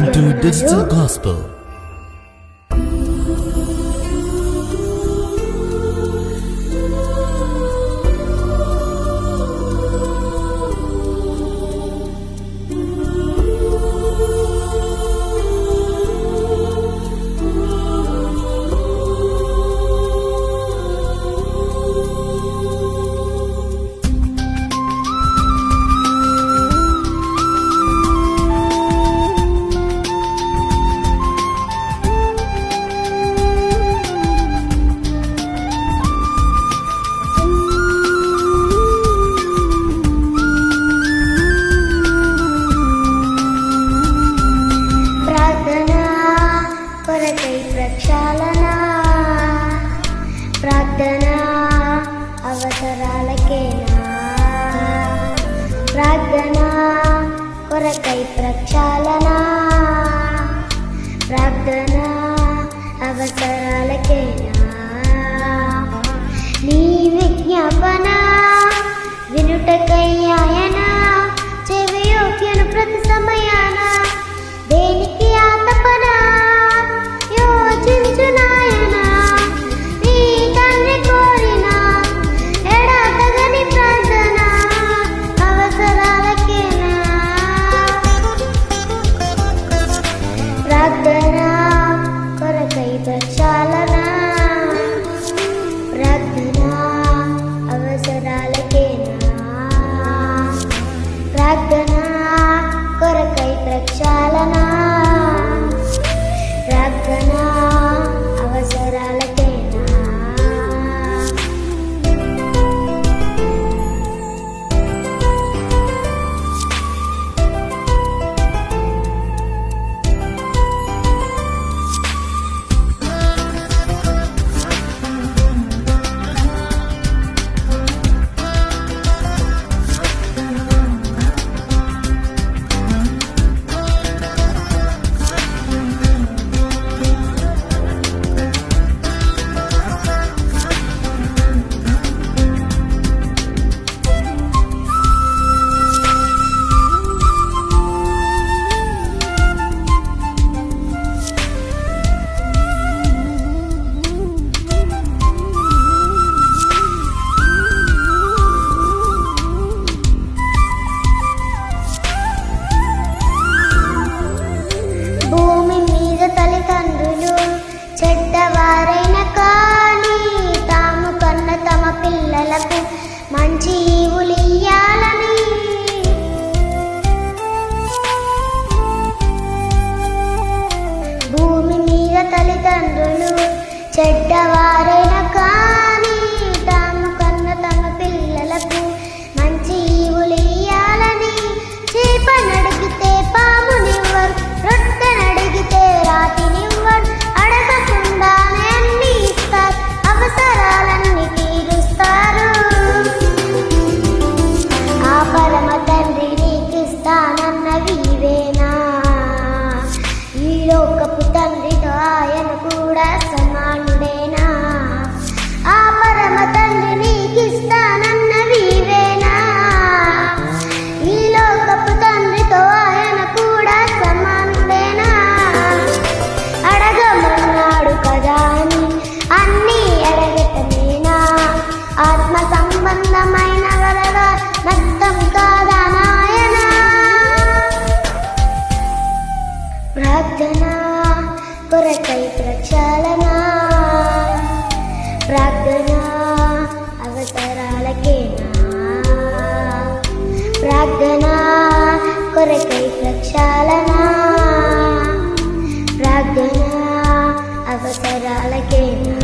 to Digital Gospel. ప్రార్థనా అవసరాలకేనా ప్రార్థనా కొరకై ప్రక్షాళన ప్రార్థనా అవసరాలకేనా నీ విజ్ఞాపన వినుటకై ఆయన చెవియోగ్యను ప్రతి సమయాన దేనికి ఆతపన యోచించునాయన ప్రార్థనా కొరకై ప్రక్షాళన ప్రార్థనా అవసరాలకేనా ప్రార్థనా కొరకై ప్రక్షాళన ప్రార్థనా అవసరాలకేనా తల్లిదండ్రులు చెడ్డవారైన కానీ తాము కన్న తమ పిల్లలకు మంచి ఈవులు ఇయ్యాలని భూమి మీద తల్లిదండ్రులు చెడ్డవారైన కానీ తాము కన్న తమ పిల్లలకు మంచి ఈవులు ఇయ్యాలని చేపనడిగితే పామునివ్వరు రొట్టెనడిగితే రాతినివ్వరు అడగకుండానే అన్ని ఇస్తారు అవసరాలన్నీ తీరుస్తారు ఆ పరమ తండ్రి నీకిస్తానన్నవి ఇవేనా ఈ లోకపు తండ్రితో ఆయన కూడా సమానుడేనా ఆ పరమ తండ్రి నీకిస్తానన్నవి ఇవేనా ఈ లోకపు తండ్రితో ఆయన కూడా సమానుడేనా అడగమన్నాడు కదా అని అన్నీ అడగటమేనా ఆత్మ సంబంధమైన వరగా నష్టం కాదా నాయనా ప్రార్థనా కొరకై ప్రక్షాళన ప్రార్థనా అవసరాలకేనా ప్రార్థనా కొరకై ప్రక్షాళన ప్రార్థనా అవసరాలకేనా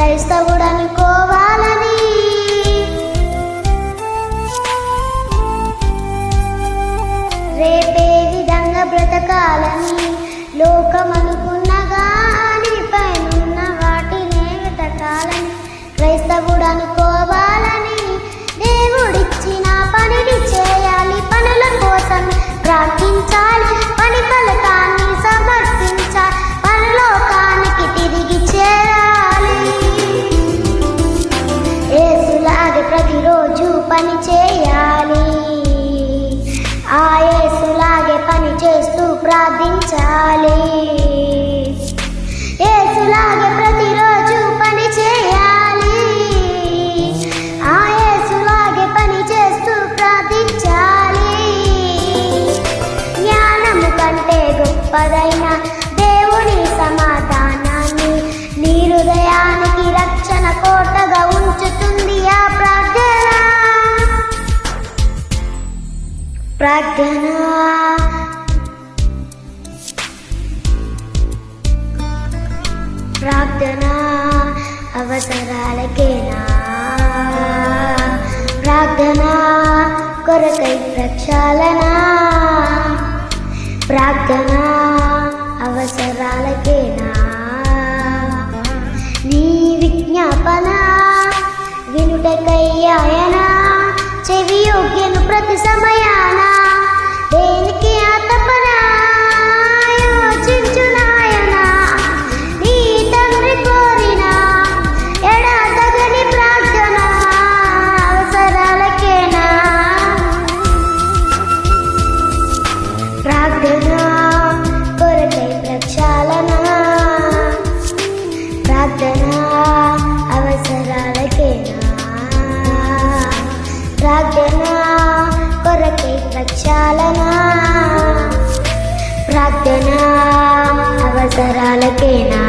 క్రైస్తవుడనుకోవాలని రేపే విధంగా బ్రతకాలని లోకమనుకున్నగా పైనున్న వాటినే వెతకాలని క్రైస్తవుడనుకోవాలని దేవుడిచ్చిన పనిని చేయాలి పనుల కోసం ప్రార్థించాలి పని ఫలితాన్ని సమర్పించాలి పరలోకానికి తిరిగి చేరాలి యేసులాగే ప్రతిరోజు పని చేయాలి ఆ యేసులాగే పని చేస్తూ ప్రార్థించాలి యేసులాగే ప్రతిరోజు పని చేయాలి ఆ యేసులాగే పని చేస్తూ ప్రార్థించాలి జ్ఞానము కంటే గొప్పదైన దేవుని సమాధానాన్ని నీ హృదయానికి రక్షణ కోటగా ఉంచుతుంది ఆ ప్రార్థన ప్రార్థన అవసరాలకేనా ప్రార్థన కొరకై ప్రక్షాళన ప్రార్థన అవసరాలకేనా నీ విజ్ఞాపన వినుటకై ఆయన చెవి యోగ్యను ప్రతి సమయాన దేనికి ఆతపన యోచించు నాయన నీ తండ్రి కోరిన ఎడతగని ప్రార్థన అవసరాలకేనా ప్రార్థన కొరకై ప్రక్షాళన ప్రార్థన అవసరాలకేనా ప్రార్థన కొరకై ప్రక్షాళన ప్రార్థన అవసరాలకేనా